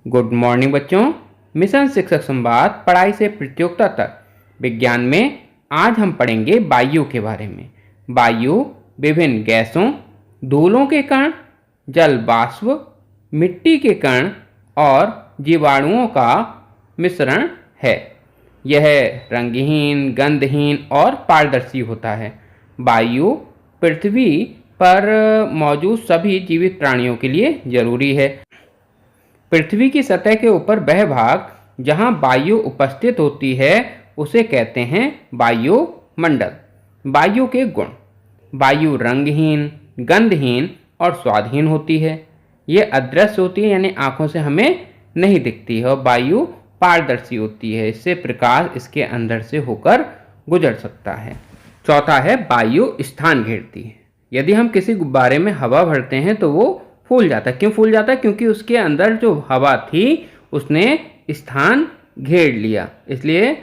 Good morning बच्चों। Mission शिक्षक संवाद पढ़ाई से प्रतियोगिता तक विज्ञान में आज हम पढ़ेंगे वायु के बारे में। वायु विभिन्न गैसों, धूलों के कण, जल वाष्प, मिट्टी के कण और जीवाणुओं का मिश्रण है। यह रंगहीन, गंधहीन और पारदर्शी होता है। वायु पृथ्वी पर मौजूद सभी जीवित प्राणियों के लिए जरूरी है। पृथ्वी की सतह के ऊपर वह भाग जहां वायु उपस्थित होती है उसे कहते हैं वायुमंडल। वायु के गुण: वायु रंगहीन, गंधहीन और स्वादहीन होती है। ये अदृश्य होती है, यानी आंखों से हमें नहीं दिखती है। और वायु पारदर्शी होती है, इससे प्रकाश इसके अंदर से होकर गुजर सकता है। चौथा है वायु स्थान घेरती है। यदि हम किसी गुब्बारे में हवा भरते हैं तो वो फूल जाता है। क्यों फूल जाता है? क्योंकि उसके अंदर जो हवा थी उसने स्थान घेर लिया, इसलिए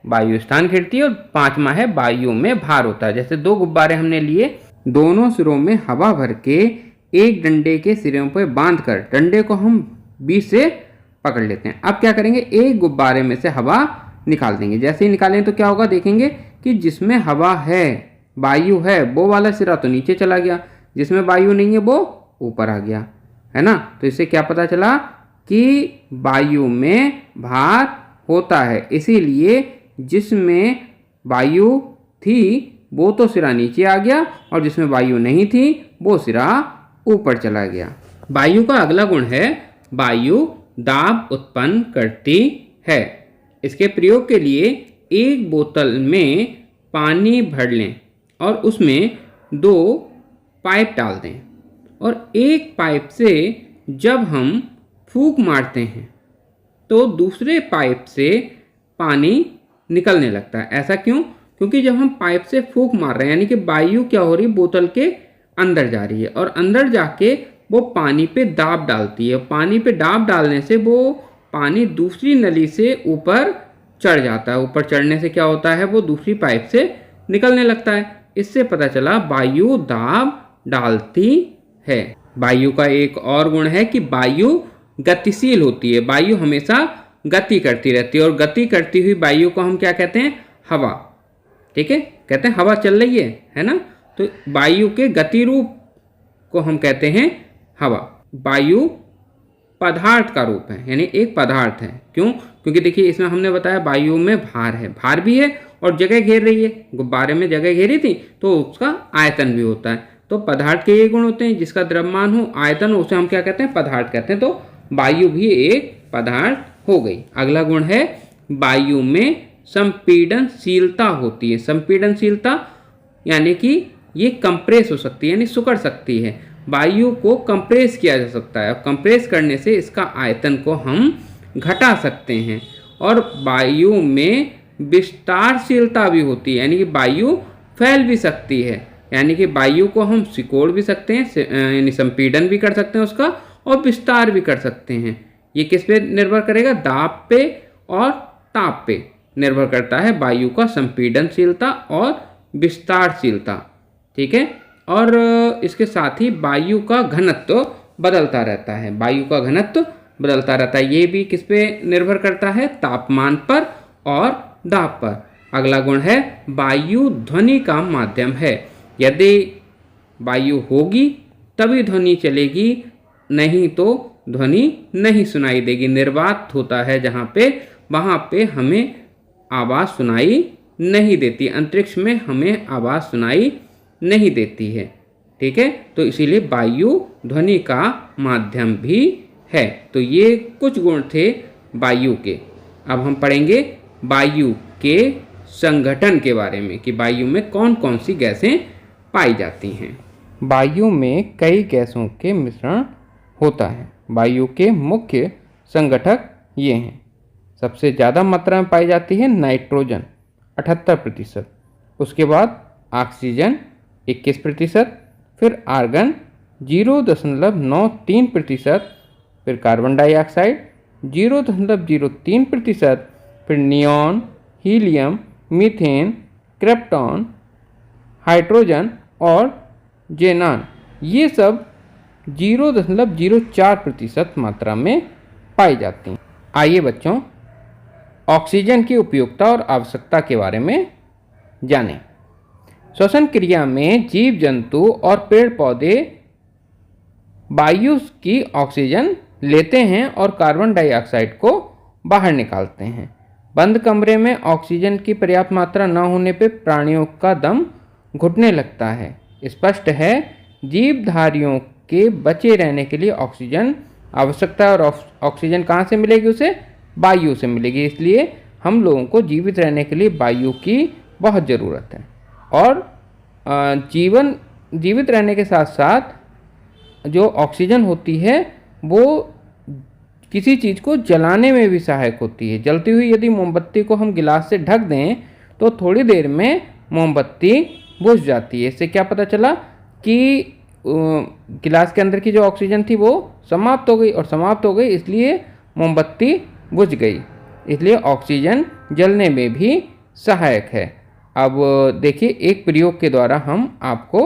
वायु स्थान घेरती है। और पांचवा है वायु में भार होता है। जैसे दो गुब्बारे हमने लिए, दोनों सिरों में हवा भर के एक डंडे के सिरों पर बांध कर डंडे को हम बीच से पकड़ लेते हैं। अब क्या करेंगे, एक गुब्बारे में से हवा निकाल देंगे। जैसे ही निकालें तो क्या होगा, देखेंगे कि जिसमें हवा है, वायु है, वो वाला सिरा तो नीचे चला गया, जिसमें वायु नहीं है वो ऊपर आ गया, है ना। तो इससे क्या पता चला कि वायु में भार होता है। इसीलिए जिसमें वायु थी वो तो सिरा नीचे आ गया और जिसमें वायु नहीं थी वो सिरा ऊपर चला गया। वायु का अगला गुण है वायु दाब उत्पन्न करती है। इसके प्रयोग के लिए एक बोतल में पानी भर लें और उसमें 2 पाइप डाल दें, और एक पाइप से जब हम फूंक मारते हैं तो दूसरे पाइप से पानी निकलने लगता है। ऐसा क्यों? क्योंकि जब हम पाइप से फूंक मार रहे हैं, यानी कि वायु क्या हो रही है, बोतल के अंदर जा रही है और अंदर जाके वो पानी पे दाब डालती है। पानी पे दाब डालने से वो पानी दूसरी नली से ऊपर चढ़ जाता है। ऊपर चढ़ने से क्या होता है, वो दूसरी पाइप से निकलने लगता है। इससे पता चला वायु दाब डालती है। वायु का एक और गुण है कि वायु गतिशील होती है। वायु हमेशा गति करती रहती है, और गति करती हुई वायु को हम क्या कहते हैं, हवा। ठीक है, कहते हैं हवा चल रही है ना। तो वायु के गति रूप को हम कहते हैं हवा। वायु पदार्थ का रूप है, यानी एक पदार्थ है। क्यों? क्योंकि देखिए इसमें हमने बताया वायु में भार है, भार भी है और जगह घेर रही है। गुब्बारे में जगह घेरी थी तो उसका आयतन भी होता है। तो पदार्थ के ये गुण होते हैं, जिसका द्रव्यमान हो, आयतन हो, उसे हम क्या कहते हैं, पदार्थ कहते हैं। तो वायु भी एक पदार्थ हो गई। अगला गुण है वायु में संपीडनशीलता होती है। संपीडनशीलता यानी कि ये कंप्रेस हो सकती है, यानी सिकुड़ सकती है। वायु को कंप्रेस किया जा सकता है, और कंप्रेस करने से इसका आयतन को हम घटा सकते हैं। और वायु में विस्तारशीलता भी होती है, यानी कि वायु फैल भी सकती है। यानी कि वायु को हम सिकोड़ भी सकते हैं, यानी संपीडन भी कर सकते हैं उसका, और विस्तार भी कर सकते हैं। ये किस पे निर्भर करेगा, दाब पे और ताप पे निर्भर करता है वायु का संपीडनशीलता और विस्तारशीलता। ठीक है, और इसके साथ ही वायु का घनत्व बदलता रहता है। वायु का घनत्व बदलता रहता है, ये भी किस पे निर्भर करता है, तापमान पर और दाब पर। अगला गुण है वायु ध्वनि का माध्यम है। यदि वायु होगी तभी ध्वनि चलेगी, नहीं तो ध्वनि नहीं सुनाई देगी। निर्वात होता है जहाँ पे, वहाँ पे हमें आवाज़ सुनाई नहीं देती। अंतरिक्ष में हमें आवाज़ सुनाई नहीं देती है। ठीक है, तो इसीलिए वायु ध्वनि का माध्यम भी है। तो ये कुछ गुण थे वायु के। अब हम पढ़ेंगे वायु के संगठन के बारे में, कि वायु में कौन कौन सी गैसें पाई जाती हैं। वायु में कई गैसों के मिश्रण होता है। वायु के मुख्य संगठक ये हैं। सबसे ज़्यादा मात्रा में पाई जाती है नाइट्रोजन 78%, उसके बाद ऑक्सीजन 21%, फिर आर्गन 0.93%, फिर कार्बन डाइऑक्साइड 0.03%, फिर neon, helium, methane, krypton, hydrogen और जेनान, ये सब 0.04% मात्रा में पाई जाती हैं। आइए बच्चों, ऑक्सीजन की उपयोगिता और आवश्यकता के बारे में जानें। श्वसन क्रिया में जीव जंतु और पेड़ पौधे वायु की ऑक्सीजन लेते हैं और कार्बन डाइऑक्साइड को बाहर निकालते हैं। बंद कमरे में ऑक्सीजन की पर्याप्त मात्रा न होने पर प्राणियों का दम घुटने लगता है। स्पष्ट है, जीवधारियों के बचे रहने के लिए ऑक्सीजन आवश्यकता है, और ऑक्सीजन कहाँ से मिलेगी? उसे वायु से मिलेगी। इसलिए हम लोगों को जीवित रहने के लिए वायु की बहुत ज़रूरत है। और जीवित रहने के साथ साथ जो ऑक्सीजन होती है वो किसी चीज़ को जलाने में भी सहायक होती है। जलती हुई यदि मोमबत्ती को हम गिलास से ढक दें तो थोड़ी देर में मोमबत्ती बुझ जाती है। इससे क्या पता चला कि गिलास के अंदर की जो ऑक्सीजन थी वो समाप्त हो गई, और समाप्त हो गई इसलिए मोमबत्ती बुझ गई। इसलिए ऑक्सीजन जलने में भी सहायक है। अब देखिए, एक प्रयोग के द्वारा हम आपको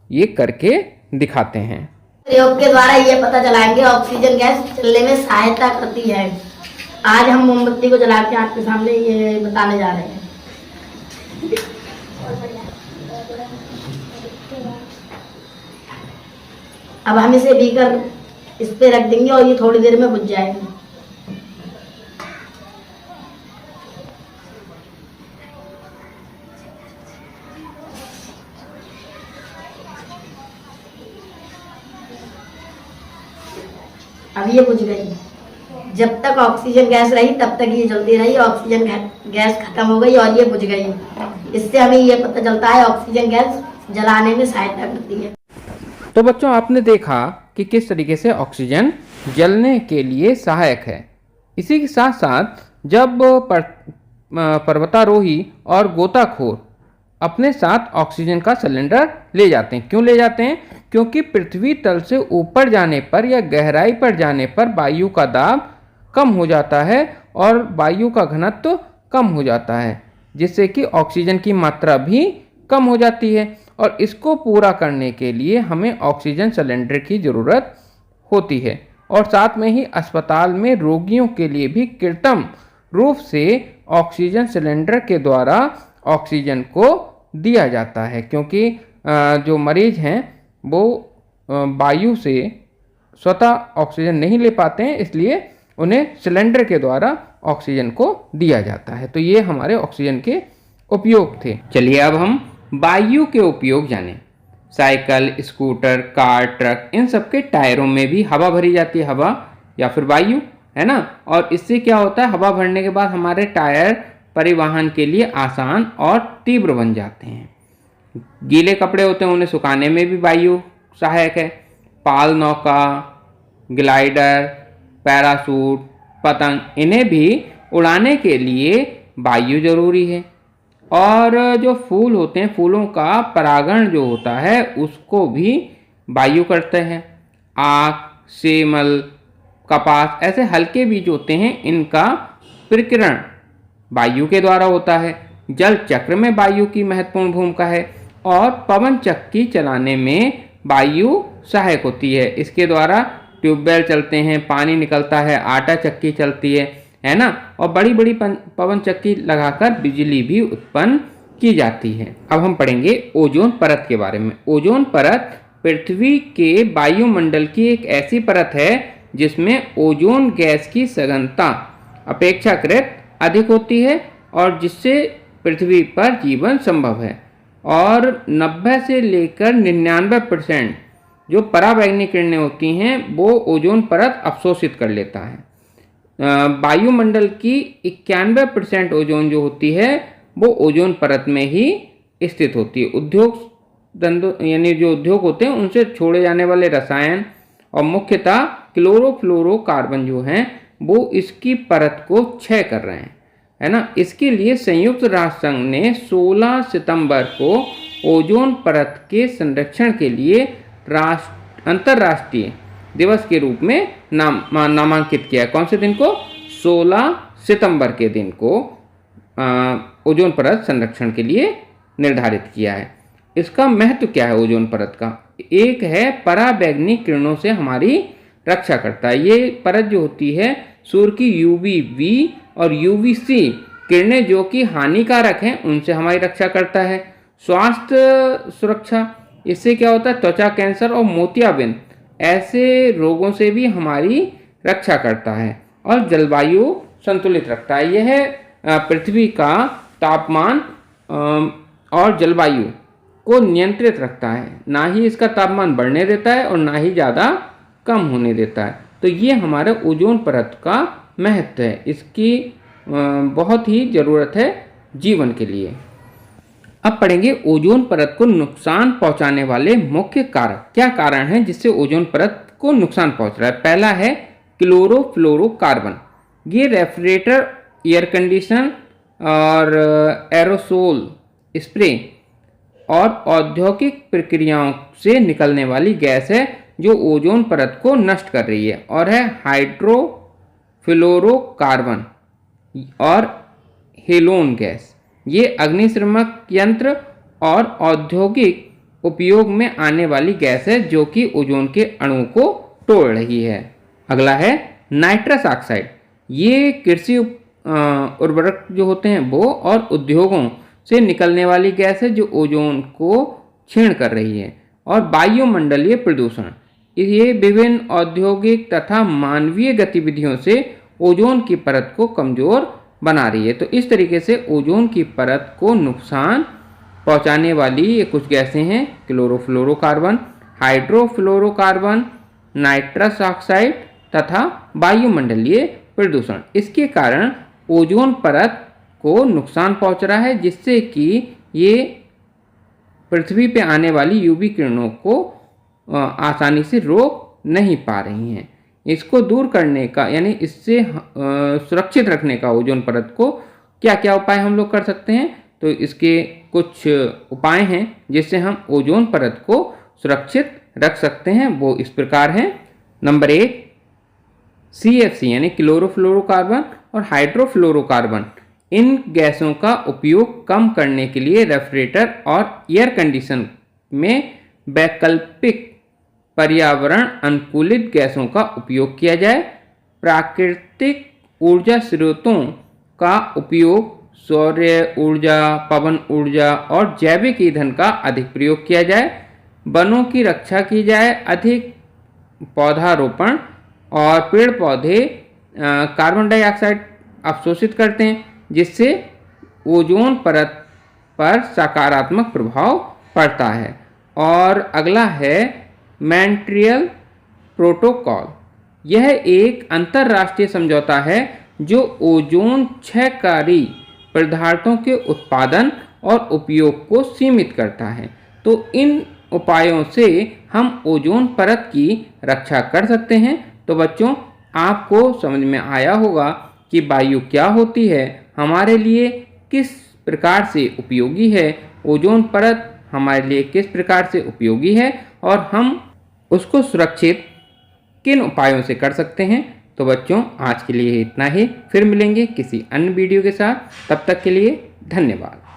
ये करके दिखाते हैं। प्रयोग के द्वारा ये पता चलाएंगे ऑक्सीजन गैस जलने में सहायता करती है। आज हम मोमबत्ती को जला के आपके सामने ये बताने जा रहे हैं। अब हम इसे बीकर इस पे रख देंगे और ये थोड़ी देर में बुझ जाएगी। अब ये बुझ गई। जब तक ऑक्सीजन गैस रही तब तक ये जलती रही। ऑक्सीजन गैस खत्म हो गई और ये बुझ गई। इससे हमें ये पता चलता है ऑक्सीजन गैस जलाने में सहायता करती है। तो बच्चों, आपने देखा कि किस तरीके से ऑक्सीजन जलने के लिए सहायक है। इसी के साथ साथ जब पर्वतारोही और गोताखोर अपने साथ ऑक्सीजन का सिलेंडर ले जाते हैं। क्यों ले जाते हैं? क्योंकि पृथ्वी तल से ऊपर जाने पर या गहराई पर जाने पर वायु का दाब कम हो जाता है और वायु का घनत्व कम हो जाता है, जिससे कि ऑक्सीजन की मात्रा भी कम हो जाती है। और इसको पूरा करने के लिए हमें ऑक्सीजन सिलेंडर की ज़रूरत होती है। और साथ में ही अस्पताल में रोगियों के लिए भी कृत्रिम रूप से ऑक्सीजन सिलेंडर के द्वारा ऑक्सीजन को दिया जाता है, क्योंकि जो मरीज हैं वो वायु से स्वतः ऑक्सीजन नहीं ले पाते हैं, इसलिए उन्हें सिलेंडर के द्वारा ऑक्सीजन को दिया जाता है। तो ये हमारे ऑक्सीजन के उपयोग थे। चलिए अब हम वायु के उपयोग जानें। साइकिल, स्कूटर, कार, ट्रक, इन सब के टायरों में भी हवा भरी जाती है, हवा या फिर वायु, है ना। और इससे क्या होता है, हवा भरने के बाद हमारे टायर परिवहन के लिए आसान और तीव्र बन जाते हैं। गीले कपड़े होते हैं उन्हें सुखाने में भी वायु सहायक है। पाल नौका, ग्लाइडर, पैराशूट, पतंग, इन्हें भी उड़ाने के लिए वायु जरूरी है। और जो फूल होते हैं, फूलों का परागण जो होता है उसको भी वायु करते हैं। आक, सेमल, कपास, ऐसे हल्के बीज होते हैं, इनका प्रकीर्णन वायु के द्वारा होता है। जल चक्र में वायु की महत्वपूर्ण भूमिका है और पवन चक्की चलाने में वायु सहायक होती है। इसके द्वारा ट्यूबवेल चलते हैं, पानी निकलता है, आटा चक्की चलती है ना। और बड़ी बड़ी पवन चक्की लगाकर बिजली भी उत्पन्न की जाती है। अब हम पढ़ेंगे ओजोन परत के बारे में। ओजोन परत पृथ्वी के वायुमंडल की एक ऐसी परत है जिसमें ओजोन गैस की सघनता अपेक्षाकृत अधिक होती है और जिससे पृथ्वी पर जीवन संभव है। और 90 से लेकर 99% जो पराबैंगनी किरणें होती हैं वो ओजोन परत अवशोषित कर लेता है। वायुमंडल की 91% ओजोन जो होती है वो ओजोन परत में ही स्थित होती है। उद्योग धंधों यानी जो उद्योग होते हैं उनसे छोड़े जाने वाले रसायन और मुख्यतः क्लोरोफ्लोरोकार्बन जो हैं वो इसकी परत को क्षय कर रहे हैं, है ना। इसके लिए संयुक्त राष्ट्र संघ ने 16 सितंबर को ओजोन परत के संरक्षण के लिए अंतर्राष्ट्रीय दिवस के रूप में नामांकित किया। कौन से दिन को? 16 सितंबर के दिन को ओजोन परत संरक्षण के लिए निर्धारित किया है। इसका महत्व क्या है ओजोन परत का? एक है, पराबैंगनी किरणों से हमारी रक्षा करता है। ये परत जो होती है सूर्य की UVB और UVC किरणें जो कि हानिकारक हैं उनसे हमारी रक्षा करता है। स्वास्थ्य सुरक्षा, इससे क्या होता है, त्वचा कैंसर और मोतियाबिंद ऐसे रोगों से भी हमारी रक्षा करता है। और जलवायु संतुलित रखता है। यह पृथ्वी का तापमान और जलवायु को नियंत्रित रखता है, ना ही इसका तापमान बढ़ने देता है और ना ही ज़्यादा कम होने देता है। तो ये हमारे ओजोन परत का महत्व है, इसकी बहुत ही ज़रूरत है जीवन के लिए। अब पढ़ेंगे ओजोन परत को नुकसान पहुंचाने वाले मुख्य कारक। क्या कारण है जिससे ओजोन परत को नुकसान पहुंच रहा है? पहला है क्लोरोफ्लोरोकार्बन। ये रेफ्रिजरेटर, एयर कंडीशनर और एरोसोल स्प्रे और औद्योगिक प्रक्रियाओं से निकलने वाली गैस है जो ओजोन परत को नष्ट कर रही है। और है हाइड्रोफ्लोरोकार्बन और हेलोन गैस। ये अग्निशमन यंत्र और औद्योगिक उपयोग में आने वाली गैस है जो कि ओजोन के अणु को तोड़ रही है। अगला है नाइट्रस ऑक्साइड। ये कृषि उर्वरक जो होते हैं वो और उद्योगों से निकलने वाली गैस है जो ओजोन को क्षीण कर रही है। और वायुमंडलीय प्रदूषण, ये विभिन्न औद्योगिक तथा मानवीय गतिविधियों से ओजोन की परत को कमजोर बना रही है। तो इस तरीके से ओजोन की परत को नुकसान पहुंचाने वाली ये कुछ गैसें हैं, क्लोरोफ्लोरोकार्बन, हाइड्रोफ्लोरोकार्बन, नाइट्रस ऑक्साइड तथा वायुमंडलीय प्रदूषण। इसके कारण ओजोन परत को नुकसान पहुंच रहा है, जिससे कि ये पृथ्वी पे आने वाली UV किरणों को आसानी से रोक नहीं पा रही हैं। इसको दूर करने का, यानी इससे सुरक्षित रखने का ओजोन परत को क्या क्या उपाय हम लोग कर सकते हैं? तो इसके कुछ उपाय हैं जिससे हम ओजोन परत को सुरक्षित रख सकते हैं। वो इस प्रकार हैं। नंबर 1, CFC यानी क्लोरोफ्लोरोकार्बन और हाइड्रोफ्लोरोकार्बन, इन गैसों का उपयोग कम करने के लिए रेफ्रिजरेटर और एयर कंडीशन में वैकल्पिक पर्यावरण अनुकूलित गैसों का उपयोग किया जाए। प्राकृतिक ऊर्जा स्रोतों का उपयोग, सौर्य ऊर्जा, पवन ऊर्जा और जैविक ईंधन का अधिक प्रयोग किया जाए। वनों की रक्षा की जाए, अधिक पौधारोपण, और पेड़ पौधे कार्बन डाइऑक्साइड अवशोषित करते हैं जिससे ओजोन परत पर सकारात्मक प्रभाव पड़ता है। और अगला है मॉन्ट्रियल प्रोटोकॉल। यह एक अंतर्राष्ट्रीय समझौता है जो ओजोन क्षयकारी पदार्थों के उत्पादन और उपयोग को सीमित करता है। तो इन उपायों से हम ओजोन परत की रक्षा कर सकते हैं। तो बच्चों, आपको समझ में आया होगा कि वायु क्या होती है, हमारे लिए किस प्रकार से उपयोगी है, ओजोन परत हमारे लिए किस प्रकार से उपयोगी है और हम उसको सुरक्षित किन उपायों से कर सकते हैं। तो बच्चों, आज के लिए इतना ही। फिर मिलेंगे किसी अन्य वीडियो के साथ। तब तक के लिए धन्यवाद।